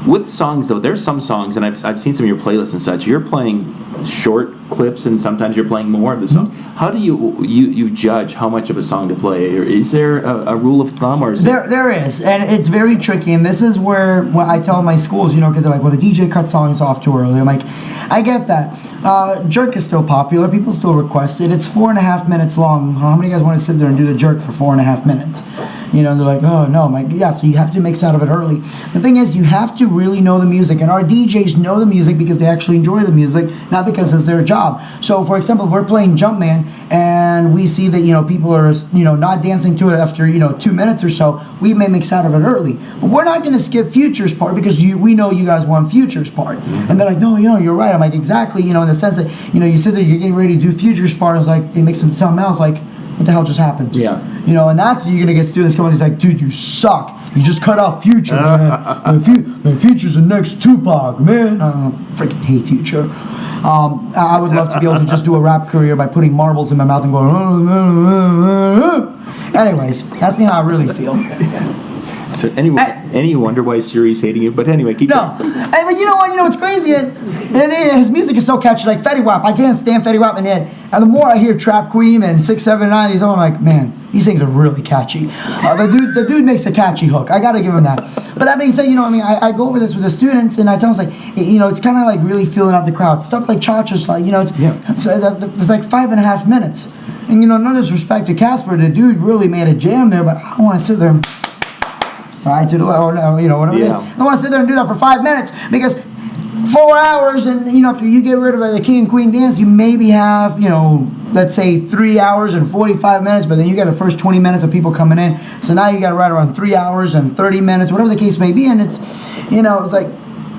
With songs, though, there's some songs, and I've seen some of your playlists and such, you're playing short clips, and sometimes you're playing more of the song. Mm-hmm. How do you judge how much of a song to play? Is there a rule of thumb? Or is there is, and it's very tricky, and this is where I tell my schools, because they're like, well, the DJ cut songs off too early. I'm like, I get that. Jerk is still popular. People still request it. It's 4.5 minutes long. How many of you guys want to sit there and do the jerk for 4.5 minutes? They're like, oh, no. I'm like, yeah, so you have to mix out of it early. The thing is, you have to really know the music, and our DJs know the music because they actually enjoy the music, not because it's their job. So, for example, if we're playing Jumpman, and we see that, people are, not dancing to it after, 2 minutes or so, we may mix out of it early. But we're not going to skip Future's part because we know you guys want Future's part. Mm-hmm. And they're like, no, you're right. I'm like, exactly, in the sense that, you sit there, you're getting ready to do Future's part, it's like, they make something else, like, what the hell just happened? Yeah. And that's, you're going to get students coming, he's like, dude, you suck. You just cut off Future, man. Future's the next Tupac, man. I freaking hate Future. I would love to be able to just do a rap career by putting marbles in my mouth and going, anyways, that's me how I really feel. So any wonder why Siri's hating you? But anyway, keep going. But you know what? What's crazy? His music is so catchy. Like Fetty Wap, I can't stand Fetty Wap. And the more I hear Trap Queen and 6, 7, 9, I'm like, man, these things are really catchy. The dude makes a catchy hook. I gotta give him that. But that being said, I go over this with the students and I tell them, it's kind of like really feeling out the crowd. Stuff like Cha-Cha's, it's like 5.5 minutes. And no disrespect to Casper, the dude really made a jam there, but I don't want to sit there side to the left, or whatever it is. I want to sit there and do that for 5 minutes because 4 hours, and after you get rid of the king and queen dance, you maybe have let's say 3 hours and 45 minutes, but then you got the first 20 minutes of people coming in, so now you got right around 3 hours and 30 minutes, whatever the case may be, and it's it's like,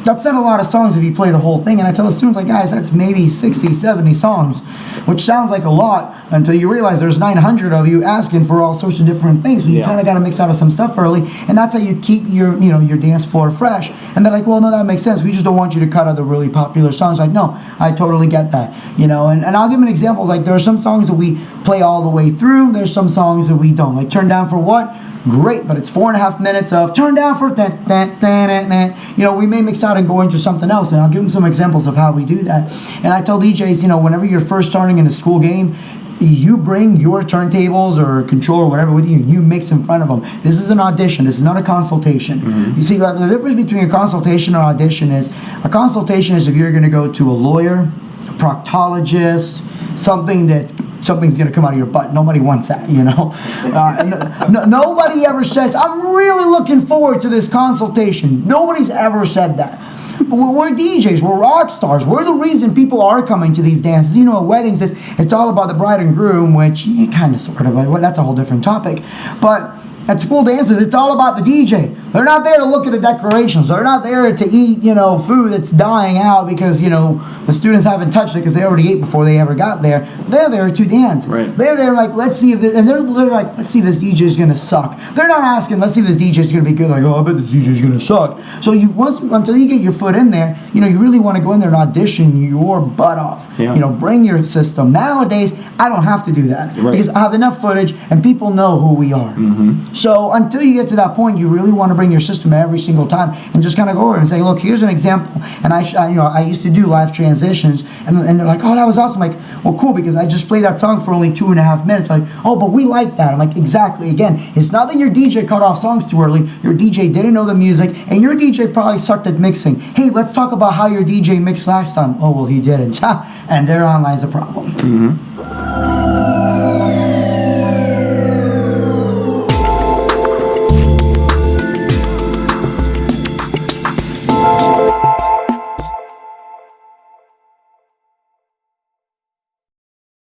that's not a lot of songs if you play the whole thing. And I tell the students, like, guys, that's maybe 60, 70 songs, which sounds like a lot until you realize there's 900 of you asking for all sorts of different things. So you kind of got to mix out of some stuff early, and that's how you keep your your dance floor fresh. And they're like, well, no, that makes sense. We just don't want you to cut out the really popular songs. Like, no, I totally get that. And I'll give an example. Like, there are some songs that we play all the way through. There's some songs that we don't. Like, Turn Down for What? Great, but it's 4.5 minutes of Turn Down for we may mix out and go into something else, and I'll give them some examples of how we do that. And I tell DJs, whenever you're first starting in a school game, you bring your turntables or controller or whatever with you, and you mix in front of them. This is an audition. This is not a consultation. Mm-hmm. You see, the difference between a consultation and an audition is, a consultation is if you're going to go to a lawyer, a proctologist, something's going to come out of your butt. Nobody wants that, nobody ever says, I'm really looking forward to this consultation. Nobody's ever said that. But we're DJs, we're rock stars. We're the reason people are coming to these dances. At weddings, it's all about the bride and groom, which kind of, sort of, that's a whole different topic. But at school dances, it's all about the DJ. They're not there to look at the decorations. They're not there to eat, food that's dying out because, the students haven't touched it because they already ate before they ever got there. They're there to dance. Right. They're there like, let's see if this, and they're literally like, let's see if this DJ is going to suck. They're not asking, let's see if this DJ is going to be good. Like, oh, I bet this DJ is going to suck. So until you get your foot in there, you really want to go in there and audition your butt off. Yeah. Bring your system. Nowadays, I don't have to do that because I have enough footage and people know who we are. Mm-hmm. So until you get to that point, you really want to bring your system every single time and just kind of go over and say, look, here's an example. And I used to do live transitions, and they're like, oh, that was awesome. I'm like, well, cool, because I just played that song for only 2.5 minutes. Like, oh, but we like that. I'm like, exactly. Again, it's not that your DJ cut off songs too early. Your DJ didn't know the music, and your DJ probably sucked at mixing. Hey, let's talk about how your DJ mixed last time. Oh, well, he didn't. And therein lies the problem. Mm-hmm.